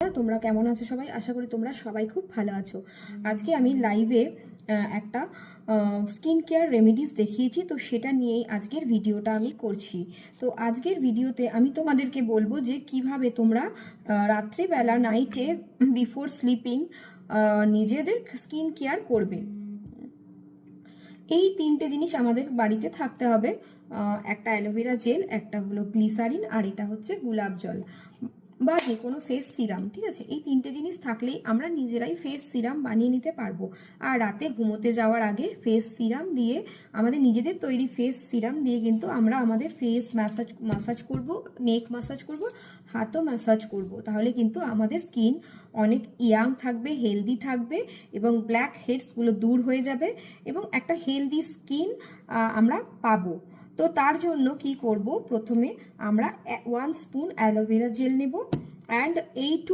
তোমরা কেমন আছো সবাই? আশা করি তোমরা সবাই খুব ভালো আছো। আজকে আমি লাইভে একটা স্কিন কেয়ার রেমেডিস দেখিয়েছি, তো সেটা নিয়েই আজকের ভিডিওটা আমি করছি। তো আজকের ভিডিওতে আমি তোমাদেরকে বলবো যে কিভাবে তোমরা রাত্রিবেলা নাইটে বিফোর স্লিপিং নিজেদের স্কিন কেয়ার করবে। এই তিনটে জিনিস আমাদের বাড়িতে থাকতে হবে। একটা অ্যালোভেরা জেল, একটা হলো গ্লিসারিন, আর এটা হচ্ছে গোলাপ জল বা যে কোনো ফেস সিরাম। ঠিক আছে, এই তিনটে জিনিস থাকলেই আমরা নিজেরাই ফেস সিরাম বানিয়ে নিতে পারবো। আর রাতে ঘুমোতে যাওয়ার আগে ফেস সিরাম দিয়ে, আমাদের নিজেদের তৈরি ফেস সিরাম দিয়ে কিন্তু আমরা আমাদের ফেস মাসাজ করব, নেক মাসাজ করব, হাতও মাসাজ করব। তাহলে কিন্তু আমাদের স্কিন অনেক ইয়াং থাকবে, হেলদি থাকবে এবং ব্ল্যাক হেডসগুলো দূর হয়ে যাবে এবং একটা হেলদি স্কিন আমরা পাবো। তো তার জন্য কি করব, প্রথমে আমরা 1 স্পুন অ্যালোভেরা জেল নেব অ্যান্ড 8 to